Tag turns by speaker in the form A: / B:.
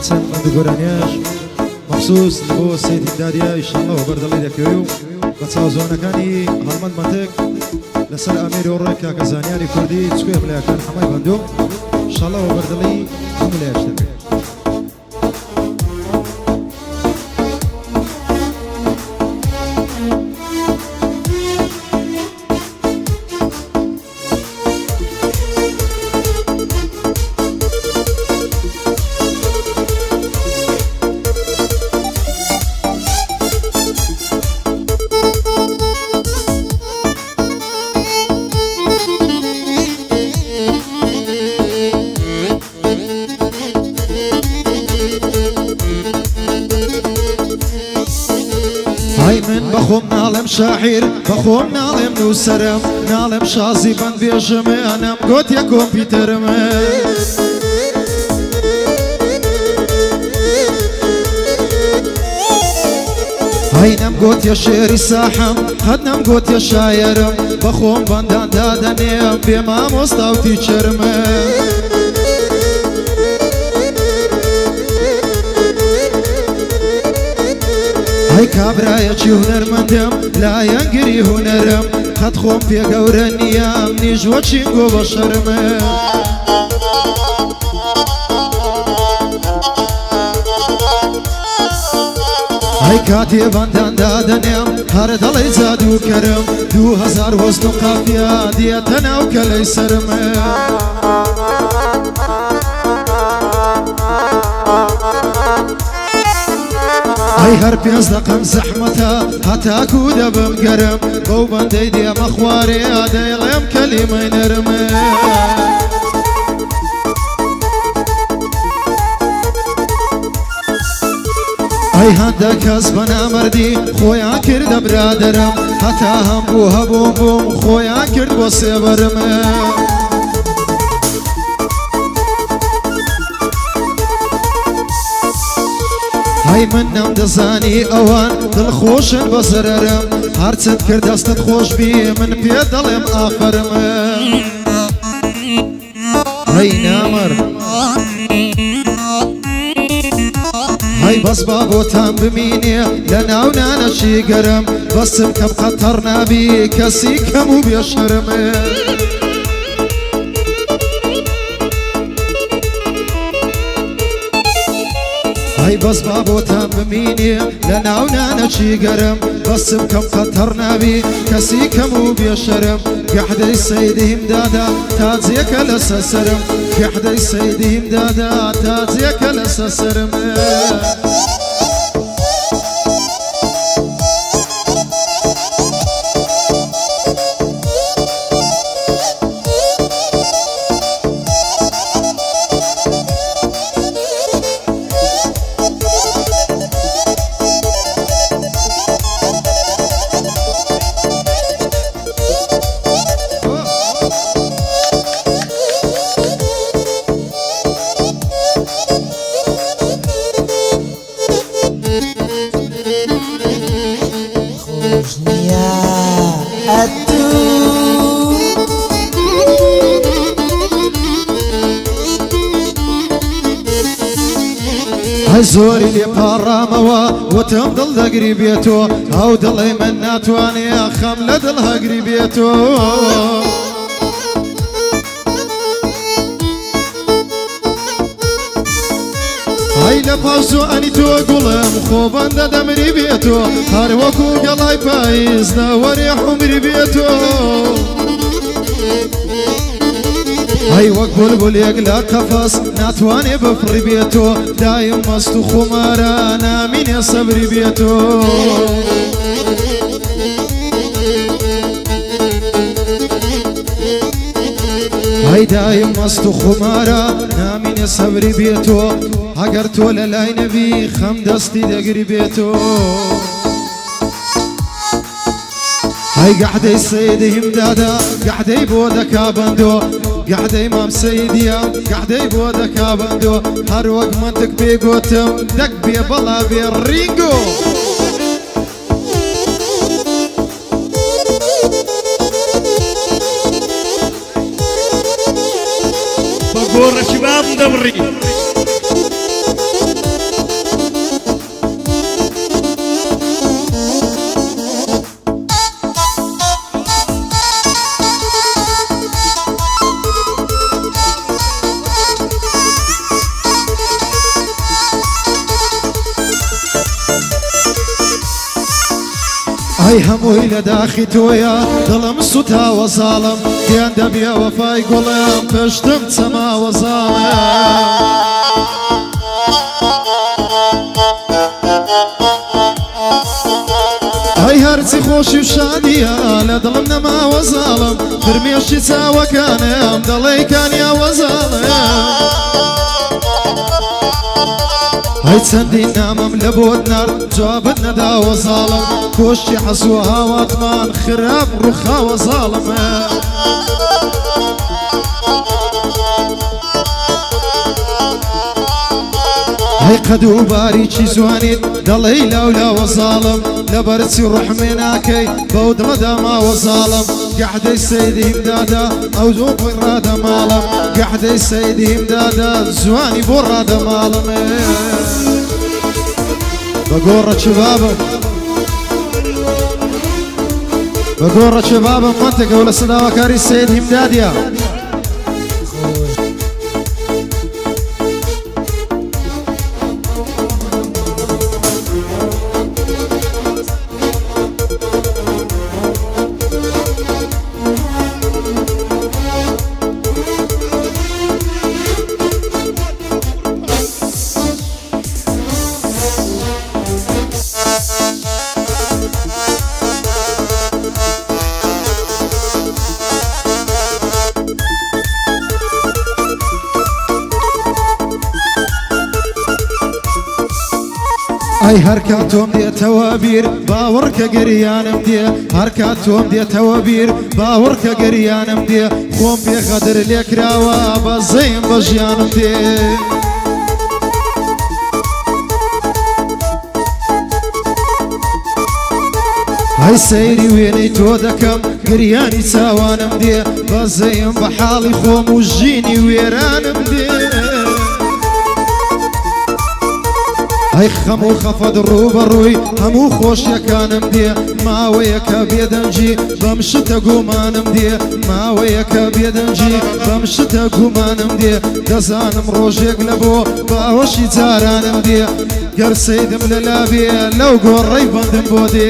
A: هرچند من گۆرانیاش مخصوص لبۆ سەیدی دادیا ئینشاءالله وبەردەڵی دەکەوێ و بە چاوزۆنەکانی هەڵمەند منتێک لەسەر ئامێری و ڕێک کاکە زانیاری کوردی چکوێ ملایەکان هەمای بەندۆ ئینشاءالله وبەردەڵی هەموو ملایەش دەکەوێت.
B: هاي من بخوم نالم شاعر بخوم نالم نوسرم نالم شازي بند بيجم انم قوت يا كمبيوترم هاي نم قوت يا شيري ساحم هد نم قوت يا شايرم بخوم بندان دادنيم بما مستوتي چرم هاي كابرايتي هنرمندم لا ينقري هنرم خد خوم في قور النيام نيجوة شنقو بشرم هاي كاتي بندان دادنم هر دلي زادو كرم 2000 وزن قافية ديتنا وكلي سرم هاي هر بيز دقم زحمتها حتى كودا بمقرم بو بندي دي مخواري دي غيم كلمة نرم هاي هندا كسبنا مردي خويا كرد برادرم حتى هم بوها بوم بوم خويا كرد بوسيبرم هاي منم دزاني اوان دل خوش بزررم هرچند کرد دستت خوش بي من بيد دلم آفرم هاي نامر هاي بس بابو تام بميني لنا ونانا شي قرم بس بكم خطرنا بي كسي كمو بيشرم هاي بس بابو تام بميني لنا ونانا شي قرم بس بكم خطرنا بي كسي كمو بيشرم قحدي سيدي مدادا تازيك لسسرم قحدي سيدي مدادا تازيك لسسرم هاي زوري لي باراموا وتمضل ذا قريبيتو او ضلي من ناتواني خملة دلها قريبيتو هاي لباسو اني تو قلم خوبان دا دمري بيتو هار وكو قلاي بايز نوري حمري بيتو هاي وق بلبل يقلع قفص ناتواني بفري بيتو دايم مستو خمارا نامين صبري بيتو هاي دايم مستو خمارا نامين صبري بيتو اگر تو للاي نبي خم دستي دقري بيتو هاي قحدي سيدي مدادا قحدي بودك بندو قحدي مام سيدي قحدي بودك بندو هر وقت منتك بيقوتم دق بي بلا بالرينجو
C: بقول شباب دمري
B: هەی هەمووی لە داخی تۆیە دڵم سوتاوە زاڵم دیان دەبێ وەفای گوڵم پشتم چەماوە زاڵم هەی هەرچی خۆشی و شادیە لە دڵم نەماوە زاڵم فرمێشتی چاوەکانم دەڵێی کانیاوە زاڵم هەی چەندی نامم لە بۆت نار جوابت نەداوە زاڵم کۆشتی حەسووە هاواتمان خراپ ڕووخاوە زاڵمە هەی قەد و باریکی جوانیت دەڵێی لاولاوە زاڵم لەبەرچی ڕوحمێ ناکەی بەو دڵەدا ماوە زاڵم گەحدەی سەیدیم دادا ئەو زۆ بۆی ڕادە ماڵم گەحدەی سەیدیم دادا جوانی بۆ ڕادە ماڵمێ بەگۆڕە چ بابم بەگۆڕە چ بابم منتەکە و لە سەداوەکاری سەیدیم دادیە ئەی هەرکا تۆم دێتەوە بیر باوەڕکە گەریانم دێ هەرکا تۆم دێتەوە بیر باوەڕکە گەریانم دێ خۆم بێخەدر لێکراوە بەزەیم بە ژیانم دێ هەی سەیری وێنەی تۆ دەکەم گریانی چاوانم دێ بەزەیم بە حاڵی خۆم و ژینی وێرانم دێ هەی خەم و خەفەت ڕووبەڕووی هەموو خۆشیەکانم دێ ماوەیەکە بێدەنجی بەم شتە گومانم دێ ماوەیەکە بێدەنجی بەم شتە گومانم دێ دەزانم ڕۆژێک لە بۆ باوەشی جارانم دێ گەر سەیدم لەلا بێ لەو گۆڕەی بەندم بۆ دێ